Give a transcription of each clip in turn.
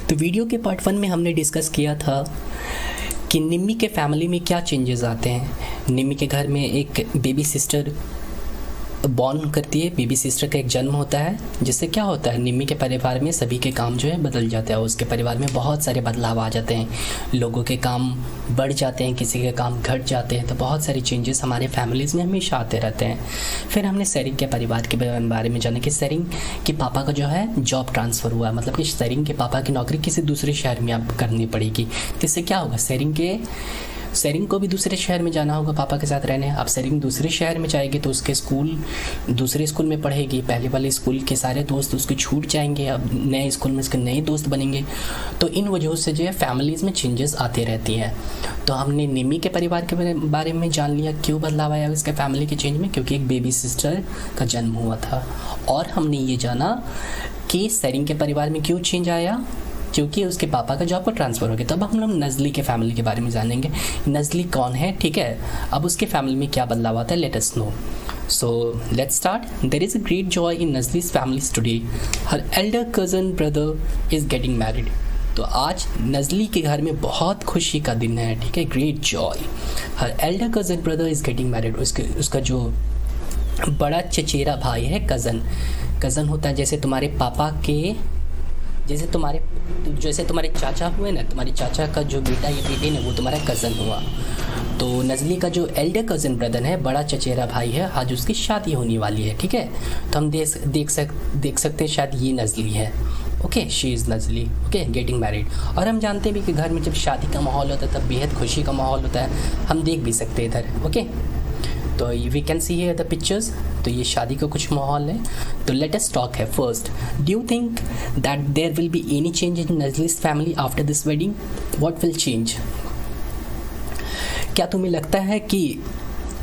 तो वीडियो के पार्ट 1 में हमने डिस्कस किया था कि निम्मी के फैमिली में क्या चेंजेस आते हैं। निम्मी के घर में एक बेबी सिस्टर बॉर्न करती है, बेबी सिस्टर का एक जन्म होता है, जिससे क्या होता है निम्मी के परिवार में सभी के काम जो है बदल जाते हैं। उसके परिवार में बहुत सारे बदलाव आ जाते हैं, लोगों के काम बढ़ जाते हैं, किसी के काम घट जाते हैं। तो बहुत सारे चेंजेस हमारे फैमिलीज़ में हमेशा आते रहते हैं। फिर हमने सेरिंग के परिवार के बारे में जाना कि सेरिंग के पापा का जो है जॉब ट्रांसफ़र हुआ, मतलब कि सेरिंग के पापा की नौकरी किसी दूसरे शहर में अब करनी पड़ेगी। तो इससे क्या होगा, सेरिंग को भी दूसरे शहर में जाना होगा पापा के साथ रहने। अब सेरिंग दूसरे शहर में जाएगी तो उसके दूसरे स्कूल में पढ़ेगी, पहले वाले स्कूल के सारे दोस्त उसके छूट जाएंगे, अब नए स्कूल में उसके नए दोस्त बनेंगे। तो इन वजहों से जो है फैमिलीज़ में चेंजेस आती रहती हैं। तो हमने निम्मी के परिवार के बारे में जान लिया, क्यों बदलाव आया उसके फैमिली के चेंज में, क्योंकि एक बेबी सिस्टर का जन्म हुआ था। और हमने ये जाना कि सेरिंग के परिवार में क्यों चेंज आया, क्योंकि उसके पापा का जॉब का ट्रांसफ़र हो गया। तब हम लोग नज़ली के फैमिली के बारे में जानेंगे, नज़ली कौन है, ठीक है, अब उसके फैमिली में क्या बदलाव आता है, let us know. So let's start. There is a great joy in Nazli's family today. Her elder cousin brother is getting married. तो आज नज़ली के घर में बहुत खुशी का दिन है, ठीक है, great Joy. Her elder cousin brother is getting married. उसका जो बड़ा चचेरा भाई है, कज़न होता है जैसे तुम्हारे पापा के, जैसे तुम्हारे चाचा हुए ना, तुम्हारे चाचा का जो बेटा या बेटी ने वो तुम्हारा कज़न हुआ। तो नज़ली का जो एल्डर कज़न ब्रदर है, बड़ा चचेरा भाई है, आज उसकी शादी होने वाली है, ठीक है। तो हम देख सकते हैं शायद ये नज़ली है, okay, she is Nazli, okay, getting married. और हम जानते भी कि घर में जब शादी का माहौल होता है तब बेहद खुशी का माहौल होता है, हम देख भी सकते हैं इधर, ओके। तो we can see here the pictures. तो ये शादी का कुछ माहौल है। तो लेट अस टॉक है first, do you think that there will be any change in Nazli's family after this wedding? What will change? क्या तुम्हें लगता है कि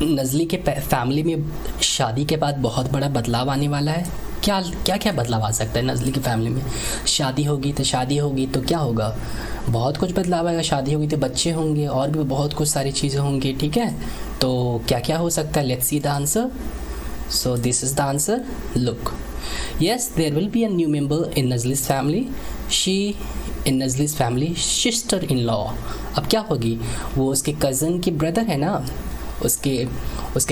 नज़ली के फैमिली में शादी के बाद बहुत बड़ा बदलाव आने वाला है? क्या बदलाव आ सकता है नज़ली की फैमिली में? शादी होगी तो क्या होगा, बहुत कुछ बदलाव आएगा। शादी होगी तो बच्चे होंगे और भी बहुत कुछ सारी चीज़ें होंगी, ठीक है। तो क्या हो सकता है, let's see the answer. So this is the answer, look, yes, there will be a new member in Nazli's family, she in Nazli's family sister in law. अब क्या होगी, वो उसके कज़न की ब्रदर है ना, उसके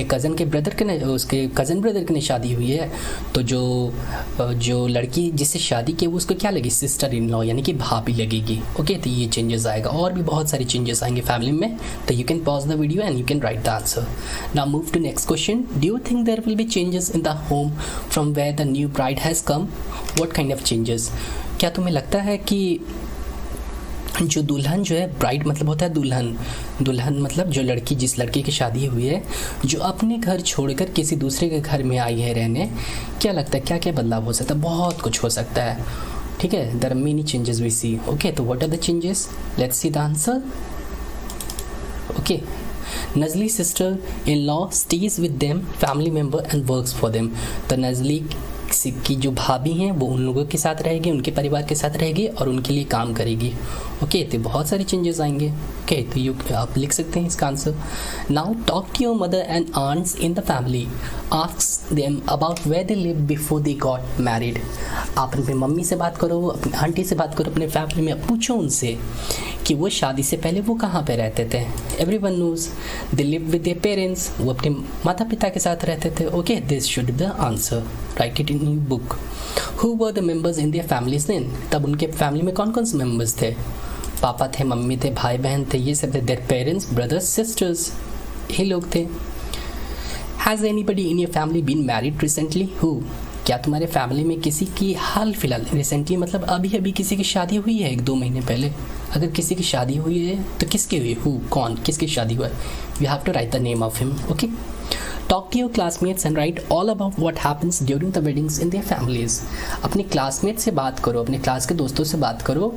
कज़न ब्रदर की शादी हुई है। तो जो लड़की जिससे शादी की वो उसको क्या लगी, सिस्टर इन लॉ, यानी कि भाभी लगेगी, ओके। तो ये चेंजेस आएगा और भी बहुत सारे चेंजेस आएंगे फैमिली में। तो you can pause the video and you can write the answer. Now move to next question, do you think there will be changes in the home from where the new bride has come? What kind of changes? क्या तुम्हें लगता है कि जो दुल्हन जो है, bride मतलब होता है दुल्हन मतलब जो लड़की, जिस लड़की की शादी हुई है, जो अपने घर छोड़कर किसी दूसरे के घर में आई है रहने, क्या लगता है क्या बदलाव हो सकता है? बहुत कुछ हो सकता है, ठीक है। There are many changes we see, okay. तो what are the changes? Let's see the answer, okay. Nazli sister in law stage with them family member and works for them. तो नज़ली की जो भाभी हैं वो उन लोगों के साथ रहेगी, उनके परिवार के साथ रहेगी और उनके लिए काम करेगी, ओके। तो बहुत सारे चेंजेस आएंगे, ओके। तो आप लिख सकते हैं इसका answer. Now talk to your mother and aunts in the family, ask them about where they live before they got married. आप अपनी मम्मी से बात करो, अपनी आंटी से बात करो, अपने फैमिली में पूछो उनसे कि वो शादी से पहले वो कहाँ पे रहते थे। Everyone knows they live with their parents, वो अपने माता पिता के साथ रहते थे, okay. This should be the answer, write it in your book. Who were the members in their families then? तब उनके फैमिली में कौन से मेंबर्स थे? पापा थे, मम्मी थे, भाई बहन थे, ये सब थे। देयर पेरेंट्स, ब्रदर्स, सिस्टर्स, ये लोग थे। Has anybody in your family been married recently? Who? क्या तुम्हारे फैमिली में किसी की हाल फिलहाल, रिसेंटली मतलब अभी किसी की शादी हुई है 1-2 महीने पहले? अगर किसी की शादी हुई है तो किसकी हुई? हु, कौन, किसकी शादी हुआ है? You have to write the name of him, okay. Talk to your classmates and write all about what happens during the weddings in their families. अपने क्लासमेट से बात करो, अपने क्लास के दोस्तों से बात करो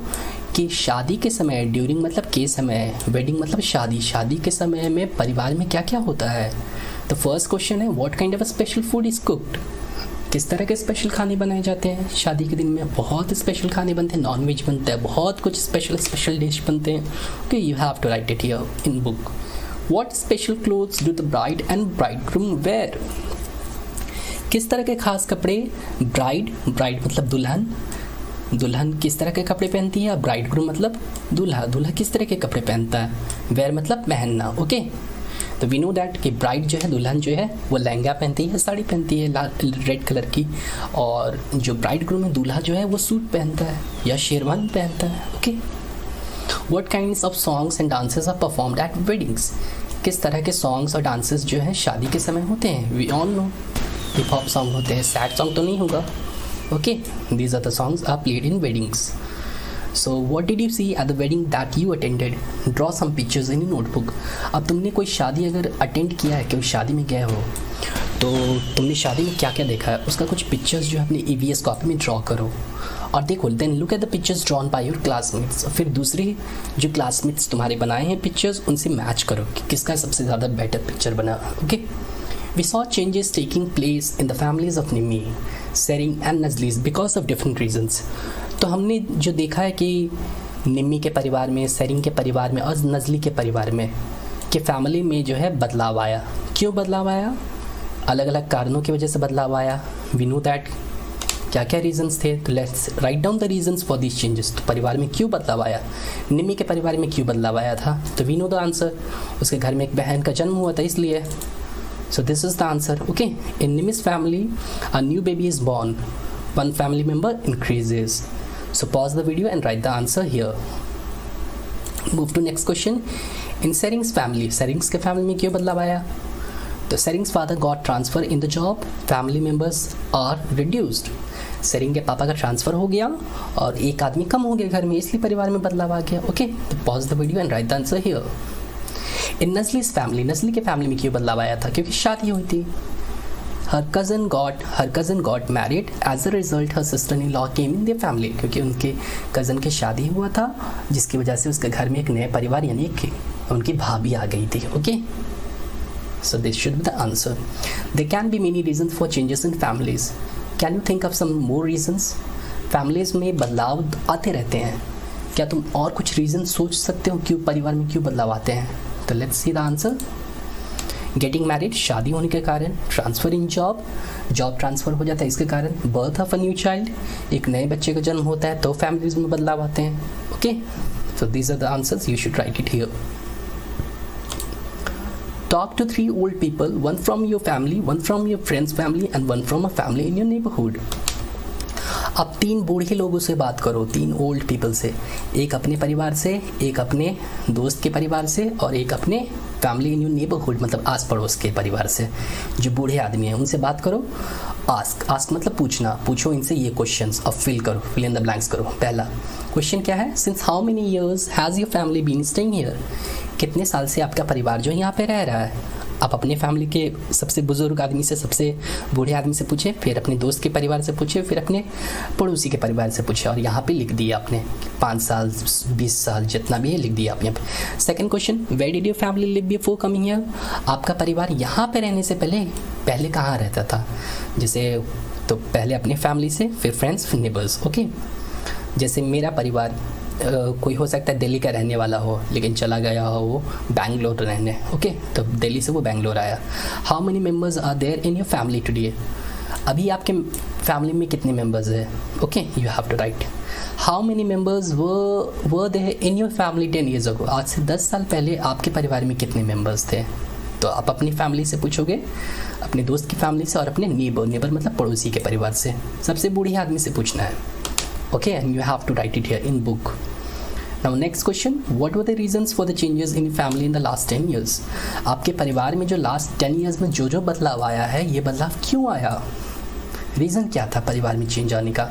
कि शादी के समय, ड्यूरिंग मतलब के समय, वेडिंग मतलब शादी के समय में परिवार में क्या होता है। तो फर्स्ट क्वेश्चन है, what kind of special food is cooked? किस तरह के स्पेशल खाने बनाए जाते हैं शादी के दिन में? बहुत स्पेशल खाने बनते हैं, नॉनवेज बनता है, बहुत कुछ स्पेशल डिश बनते हैं, okay. You have to write it here in book. What special clothes do the bride and bridegroom wear? किस तरह के खास कपड़े ब्राइड मतलब दुल्हन दुल्हन किस तरह के कपड़े पहनती है, ब्राइड ग्रूम मतलब दूल्हा, दूल्हा किस तरह के कपड़े पहनता है, वेयर मतलब पहनना। ओके, तो वी नो दैट कि ब्राइड जो है, दुल्हन जो है वो लहंगा पहनती है, साड़ी पहनती है लाल रेड कलर की, और जो ब्राइड ग्रूम है, दूल्हा जो है वो सूट पहनता है या शेरवानी पहनता है। Okay, what kinds of songs and dances are performed at weddings, किस तरह के सॉन्ग्स और डांसेस जो है शादी के समय होते हैं। We all know hip hop song होते हैं, सैड सॉन्ग तो नहीं होगा। Okay, these are the songs are played in weddings. So what did you see at the wedding that you attended? Draw some pictures in your notebook. अब तुमने कोई शादी अगर अटेंड किया है, कोई शादी में गए हो, तो तुमने शादी में क्या क्या देखा है उसका कुछ पिक्चर्स जो है अपनी EVS कॉपी में ड्रॉ करो और देखो। Then look at the pictures drawn by your classmates, फिर दूसरे जो क्लासमेट्स तुम्हारे बनाए हैं पिक्चर्स उनसे मैच करो कि किसका सबसे ज़्यादा बेटर पिक्चर बना। Okay, we saw changes taking place in the families of Nimi, Sering and Nazli's because of different reasons. तो हमने जो देखा है कि निम्मी के परिवार में, सेरिंग के परिवार में और नज़ली के परिवार में कि फैमिली में जो है बदलाव आया। क्यों बदलाव आया? अलग अलग कारणों की वजह से बदलाव आया। वी नो दैट क्या क्या रीजंस थे, तो let's write down the reasons for this changes. तो परिवार में क्यों बदलाव आया, निम्मी के परिवार में क्यों बदलाव आया था, तो वी नो द आंसर। उसके घर में एक बहन का जन्म हुआ था इसलिए। So this is the answer. Okay, in Nimi's family, a new baby is born. One family member increases. So pause the video and write the answer here. Move to next question. In Sering's family, Sering's के family में क्यों बदलाव आया? तो Sering's father got transfer in the job. Family members are reduced. Tsering के पापा का transfer हो गया और एक आदमी कम हो गया घर में, इसलिए परिवार में बदलाव आ गया। ओके, तो pause the video and write the answer here. In Nazli's family, Nazli के फैमिली में क्यों बदलाव आया था? क्योंकि शादी हुई थी। her cousin got married, as a result her sister-in-law came in their family, क्योंकि उनके कज़न की शादी हुआ था जिसकी वजह से उसके घर में एक नया परिवार यानी एक उनकी भाभी आ गई थी। Okay, so this should be the answer. There can be many reasons for changes in families. Can you think of some more reasons? families में बदलाव आते रहते हैं, क्या तुम और कुछ रीज़न सोच सकते हो क्यों परिवार में क्यों बदलाव आते हैं? तो let's see the answer. Getting married, शादी होने के कारण। ट्रांसफ़र इन जॉब, जॉब ट्रांसफ़र हो जाता है इसके कारण। Birth of a new child, एक नए बच्चे का जन्म होता है तो फैमिलीज में बदलाव आते हैं। Okay, so these are the answers, you should write it here. Talk to 3 old people, one from your family, one from your friend's family and one from a family in your neighborhood. अब 3 बूढ़े लोगों से बात करो, 3 old people से, एक अपने परिवार से, एक अपने दोस्त के परिवार से और एक अपने फैमिली इन योर नेबरहुड मतलब आस पड़ोस के परिवार से। जो बूढ़े आदमी हैं उनसे बात करो। आस्क मतलब पूछना, पूछो इनसे ये क्वेश्चंस और फिल करो, फिल इन द ब्लैंक्स करो। पहला क्वेश्चन क्या है? Since how many years has your family been staying here, कितने साल से आपका परिवार जो यहाँ पे रह रहा है? आप अपने फैमिली के सबसे बुजुर्ग आदमी से, सबसे बूढ़े आदमी से पूछे, फिर अपने दोस्त के परिवार से पूछे, फिर अपने पड़ोसी के परिवार से पूछे और यहाँ पे लिख दिया आपने 5 साल 20 साल जितना भी है लिख दिया आपने। Second question, where did your family live before coming here, आपका परिवार यहाँ पे रहने से पहले कहाँ रहता था? जैसे तो पहले अपने फैमिली से, फिर फ्रेंड्स, फिर नेबर्स। ओके, जैसे मेरा परिवार कोई हो सकता है दिल्ली का रहने वाला हो लेकिन चला गया हो वो बैंगलोर रहने। ओके, तो दिल्ली से वो बैंगलोर आया। How many members are there in your family today, अभी आपके फैमिली में कितने मेम्बर्स हैं? Okay, you have to write how many members were there in your family 10 years ago, आज से 10 साल पहले आपके परिवार में कितने मेम्बर्स थे? तो आप अपनी फैमिली से पूछोगे, अपने दोस्त की फैमिली से और अपने नेबर मतलब पड़ोसी के परिवार से, सबसे बूढ़े आदमी से पूछना है। Okay, and you have to write it here in book. Now next question, what were the reasons for the changes in family in the last 10 years? आपके परिवार में जो लास्ट 10 years में जो बदलाव आया है, ये बदलाव क्यों आया? रीज़न क्या था परिवार में चेंज आने का?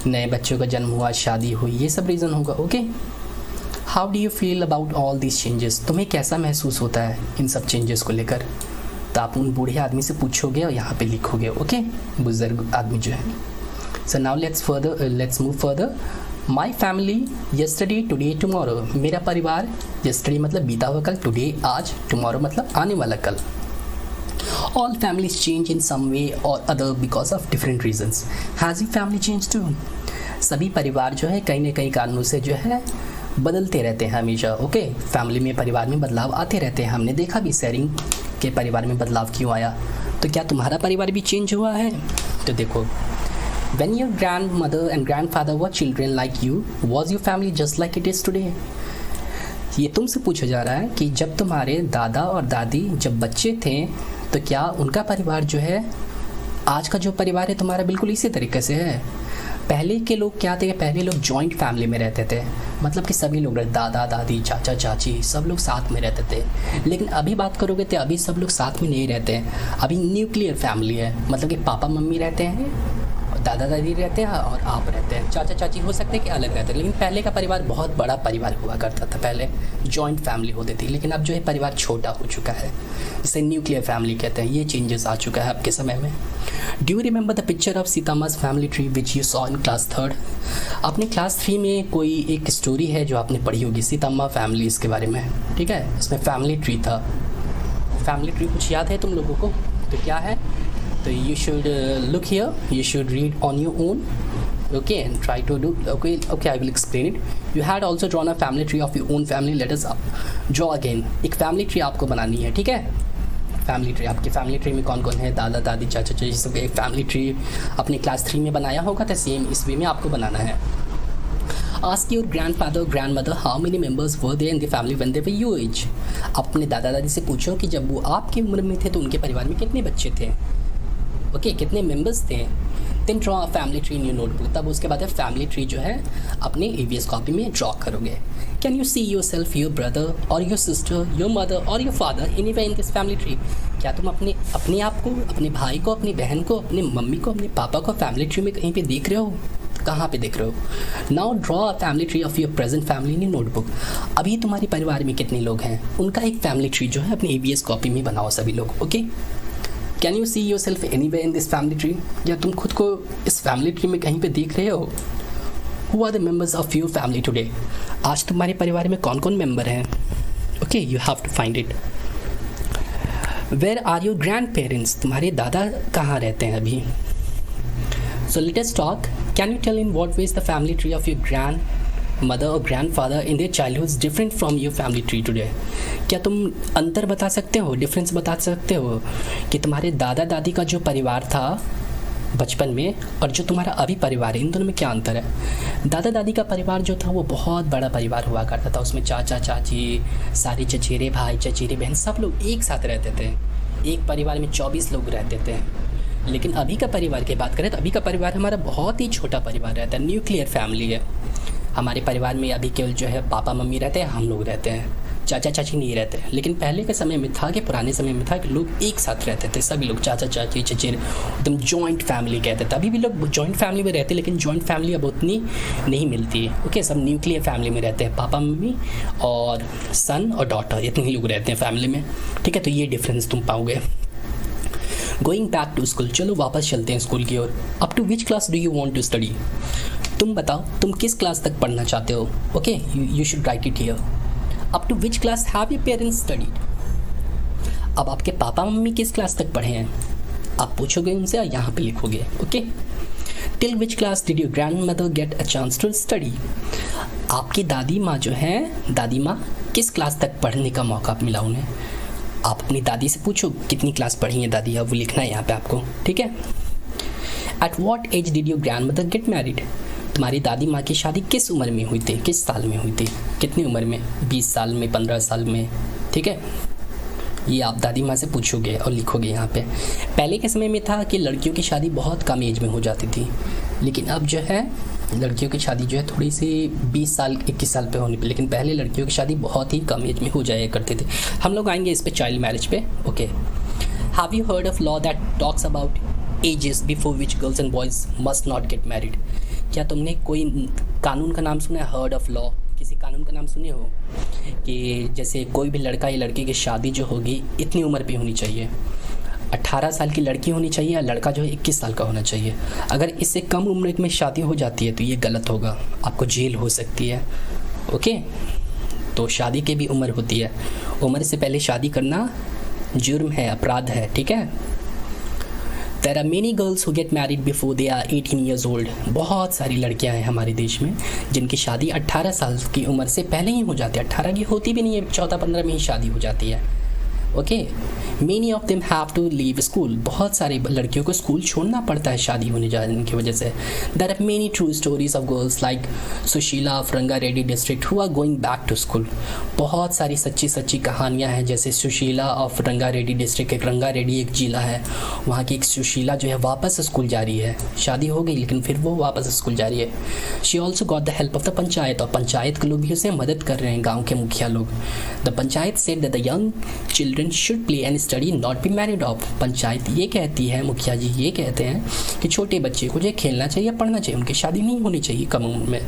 नए बच्चों का जन्म हुआ, शादी हुई, ये सब रीज़न होगा। Okay, how do you feel about all these changes, तुम्हें कैसा महसूस होता है इन सब चेंजेस को लेकर? तो आप उन बूढ़े आदमी से पूछोगे और यहाँ पे लिखोगे। ओके, बुजुर्ग आदमी जो है। So now let's move further. My family yesterday, today, tomorrow. मेरा परिवार yesterday मतलब बीता हुआ कल, today आज, tomorrow मतलब आने वाला कल। All families change in some way or other because of different reasons. Has your family changed too? सभी परिवार जो है कहीं न कहीं कारणों से जो है बदलते रहते हैं हमेशा। ओके, फैमिली में परिवार में बदलाव आते रहते हैं। हमने देखा भी सेरिंग के परिवार में बदलाव क्यों आया। तो क्या तुम्हारा परिवार भी चेंज हुआ है? तो देखो, When your grandmother and grandfather were children like you, was your family just like it is today? ये तुमसे पूछा जा रहा है कि जब तुम्हारे दादा और दादी जब बच्चे थे तो क्या उनका परिवार जो है आज का जो परिवार है तुम्हारा बिल्कुल इसी तरीके से है? पहले के लोग क्या थे, पहले लोग जॉइंट फैमिली में रहते थे, मतलब कि सभी लोग दादा दादी चाचा चाची सब लोग साथ में रहते थे। लेकिन अभी बात करोगे तो अभी सब लोग साथ में नहीं रहते हैं, अभी न्यूक्लियर फैमिली है, मतलब कि पापा मम्मी रहते हैं, दादा दादी रहते हैं और आप रहते हैं, चाचा चाची हो सकते हैं कि अलग रहते हैं। लेकिन पहले का परिवार बहुत बड़ा परिवार हुआ करता था, पहले जॉइंट फैमिली होती थी। लेकिन अब जो है परिवार छोटा हो चुका है, इसे न्यूक्लियर फैमिली कहते हैं। ये चेंजेस आ चुका है अब के समय में। Do you remember the picture of Sitama's family tree which you saw in class 3rd? अपने क्लास 3 में कोई एक स्टोरी है जो आपने पढ़ी होगी सीतामा फैमिलीज़ के बारे में, ठीक है? इसमें फैमिली ट्री था। फैमिली ट्री कुछ याद है तुम लोगों को? तो क्या है? तो you should look here, you should read on your own, okay, and try to do, okay, I will explain it. You had also drawn a family tree of your own family. Let us draw again. एक family tree आपको बनानी है, ठीक है? Family tree, आपकी family tree में कौन कौन है, दादा दादी चाचा चाची सब, एक फैमिली ट्री अपने क्लास 3 में बनाया होगा, तो सेम इस वे में आपको बनाना है। Ask your grandfather or grandmother how many members were there in the family when they were your age. अपने दादा दादी से पूछो कि जब वो आपकी उम्र में थे तो उनके परिवार में कितने बच्चे थे, ओके, कितने मेंबर्स थे। Then draw a family tree in your notebook. तब उसके बाद फैमिली ट्री जो है अपने EVS कॉपी में ड्रॉ करोगे। Can you see yourself, your brother और योर सिस्टर, योर मदर और your father anywhere in this family tree? क्या तुम अपने आप को, अपने भाई को, अपनी बहन को, अपनी मम्मी को, अपने पापा को फैमिली ट्री में कहीं पे देख रहे हो? कहाँ पे देख रहे हो? Now draw a family tree of your present family in notebook. अभी तुम्हारे परिवार में कितने लोग हैं उनका एक फैमिली ट्री जो है अपनी EVS कॉपी में बनाओ सभी लोग, okay? Can you see your self anywhere in this family tree? या तुम खुद को इस फैमिली ट्री में कहीं पे देख रहे हो? Who are the members of your family today? आज तुम्हारे परिवार में कौन कौन मेंबर हैं? Okay, you have to find it. Where are your grandparents? तुम्हारे दादा कहाँ रहते हैं अभी? So let us talk. Can you tell in what way is the family tree of your grandmother और grandfather in their childhood different from your family tree today? क्या तुम अंतर बता सकते हो, डिफरेंस बता सकते हो कि तुम्हारे दादा दादी का जो परिवार था बचपन में और जो तुम्हारा अभी परिवार है, इन दोनों में क्या अंतर है? दादा दादी का परिवार जो था वो बहुत बड़ा परिवार हुआ करता था, उसमें चाचा चाची, सारे चचेरे भाई चचेरी बहन सब लोग एक साथ रहते थे। एक परिवार में 24 लोग रहते थे। लेकिन अभी का परिवार की बात करें तो अभी का परिवार हमारा बहुत ही छोटा परिवार रहता है, न्यूक्लियर फैमिली है। हमारे परिवार में अभी केवल जो है पापा मम्मी रहते हैं, हम लोग रहते हैं, चाचा चाची नहीं रहते। लेकिन पहले के समय में था कि पुराने समय में था कि लोग एक साथ रहते थे, सभी लोग चाचा चाची चचेरे, एकदम जॉइंट फैमिली कहते थे। अभी भी लोग जॉइंट फैमिली में रहते हैं लेकिन जॉइंट फैमिली अब उतनी नहीं मिलती है, ओके? सब न्यूक्लियर फैमिली में रहते हैं, पापा मम्मी और सन और डॉटर, इतने ही लोग रहते हैं फैमिली में, ठीक है? तो ये डिफरेंस तुम पाओगे। गोइंग बैक टू स्कूल, चलो वापस चलते हैं स्कूल की ओर। Up to which class do you want to study? तुम बताओ तुम किस क्लास तक पढ़ना चाहते हो, okay? You should write it here. Up to which class have your parents studied? अब आपके पापा मम्मी किस क्लास तक पढ़े हैं आप पूछोगे उनसे और यहाँ पे लिखोगे, okay? Till which class did your grandmother get a chance to study? आपकी दादी माँ जो है, दादी माँ किस क्लास तक पढ़ने का मौका मिला उन्हें? आप अपनी दादी से पूछो कितनी क्लास पढ़ी है दादी, अब वो लिखना है यहाँ पे आपको, ठीक है? At what age did your grandmother get married? तुम्हारी दादी माँ की शादी किस उम्र में हुई थी, किस साल में हुई थी, कितनी उम्र में? 20 साल में, 15 साल में, ठीक है? ये आप दादी माँ से पूछोगे और लिखोगे यहाँ पे। पहले के समय में था कि लड़कियों की शादी बहुत कम एज में हो जाती थी, लेकिन अब जो है लड़कियों की शादी जो है थोड़ी सी 20 साल 21 साल पे होनी पे, लेकिन पहले लड़कियों की शादी बहुत ही कम एज में हो जाया करते थे। हम लोग आएंगे इस पे चाइल्ड मैरिज पे, okay? Have you heard of law that talks about ages before which girls and boys must not get married? क्या तुमने कोई कानून का नाम सुना है, हर्ड ऑफ लॉ? किसी कानून का नाम सुने हो कि जैसे कोई भी लड़का या लड़की की शादी जो होगी इतनी उम्र पे होनी चाहिए, 18 साल की लड़की होनी चाहिए या लड़का जो है 21 साल का होना चाहिए। अगर इससे कम उम्र में शादी हो जाती है तो ये गलत होगा, आपको जेल हो सकती है, ओके? तो शादी की भी उम्र होती है, उम्र से पहले शादी करना जुर्म है, अपराध है, ठीक है? There are many girls who get married before they are 18 years old. बहुत सारी लड़कियां हैं हमारे देश में जिनकी शादी 18 साल की उम्र से पहले ही हो जाती है। 18 की होती भी नहीं है, 14-15 में ही शादी हो जाती है, okay. Many of them have to leave school, बहुत सारी लड़कियों को स्कूल छोड़ना पड़ता है शादी होने जाने की वजह से। There are many true stories of girls like Sushila of Ranga Reddy district who are going back to school. बहुत सारी सच्ची सच्ची कहानियाँ हैं, जैसे सुशीला ऑफ रंगा रेड्डी डिस्ट्रिक्ट, एक रंगा रेड्डी एक जिला है, वहाँ की एक सुशीला जो है वापस स्कूल जा रही है, शादी हो गई लेकिन फिर वो वापस स्कूल जा रही है। She also got the help of the panchayat, और पंचायत के लोग भी उसे मदद कर रहे हैं, गाँव के मुखिया लोग। The panchayat said that the young children should play and study not be married of. Panchayat ये कहती है, मुखिया जी ये कहते हैं कि छोटे बच्चे को जो खेलना चाहिए, पढ़ना चाहिए, उनकी शादी नहीं होनी चाहिए कम उम्र में।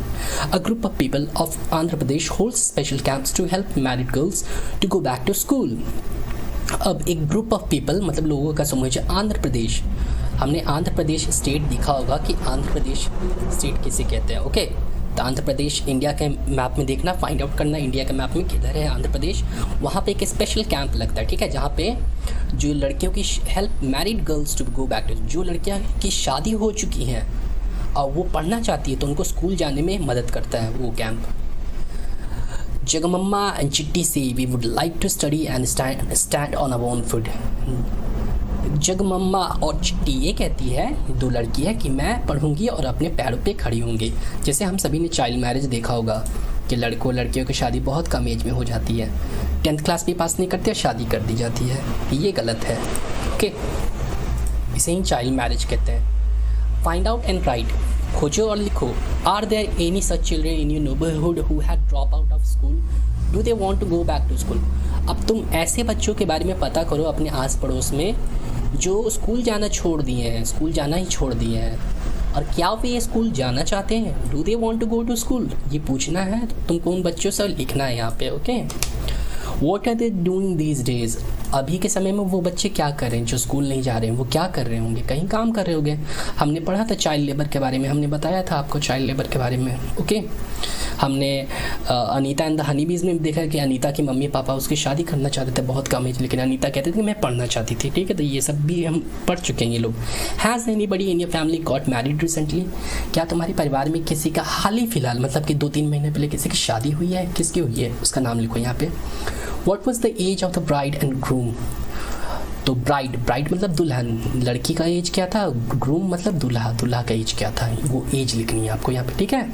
A group of people of Andhra Pradesh holds special camps to help married girls to go back to school. अब एक ग्रुप ऑफ पीपल मतलब लोगों का समूह है आंध्र प्रदेश। हमने आंध्र प्रदेश स्टेट देखा होगा कि आंध्र प्रदेश स्टेट किसे कहते हैं, ओके। तो आंध्र प्रदेश इंडिया के मैप में देखना, फाइंड आउट करना इंडिया के मैप में किधर है आंध्र प्रदेश। वहाँ पे एक स्पेशल कैंप लगता है, ठीक है, जहाँ पे जो लड़कियों की help married girls to go back to, जो लड़कियाँ की शादी हो चुकी हैं और वो पढ़ना चाहती है तो उनको स्कूल जाने में मदद करता है वो कैंप। जगमम्मा एंड चिट्टी से we would like to study and stand on our own foot. Jagamamma और चिट्टी ये कहती है, दो लड़की है, कि मैं पढ़ूंगी और अपने पैरों पे खड़ी होंगी। जैसे हम सभी ने चाइल्ड मैरिज देखा होगा कि लड़कों लड़कियों की शादी बहुत कम एज में हो जाती है, 10th क्लास भी पास नहीं करते, शादी कर दी जाती है, ये गलत है, ओके। इसे ही चाइल्ड मैरिज कहते हैं। फाइंड आउट एंड राइट, खोजो और लिखो। Are there any such children in your neighbourhood who had drop out of school, do they want to go back to school. अब तुम ऐसे बच्चों के बारे में पता करो अपने आस पड़ोस में जो स्कूल जाना छोड़ दिए हैं, स्कूल जाना ही छोड़ दिए हैं, और क्या वे स्कूल जाना चाहते हैं, do they want to go to school, ये पूछना है तुमको उन बच्चों से, लिखना है यहाँ पे, okay. What are they doing these days, अभी के समय में वो बच्चे क्या कर रहे हैं जो स्कूल नहीं जा रहे हैं, वो क्या कर रहे होंगे, कहीं काम कर रहे होंगे। हमने पढ़ा था चाइल्ड लेबर के बारे में, हमने बताया था आपको चाइल्ड लेबर के बारे में, ओके। हमने अनीता एंड द हनी बीज में भी देखा कि अनीता की मम्मी पापा उसकी शादी करना चाहते थे बहुत कम एज, लेकिन अनीता कहते थे कि मैं पढ़ना चाहती थी, ठीक है। तो ये सब भी हम पढ़ चुके हैं ये लोग। Has anybody in your family got married recently, क्या तुम्हारे परिवार में किसी का हाल ही फिलहाल मतलब कि 2-3 महीने पहले किसी की शादी हुई है, किसकी हुई है, उसका नाम लिखो यहाँ पे। What was the age of the bride and groom, तो ब्राइड मतलब दुल्हन, लड़की का एज क्या था, ग्रूम मतलब दूल्हा, दूल्हा का एज क्या था, वो एज लिखनी है आपको यहाँ पे, ठीक है।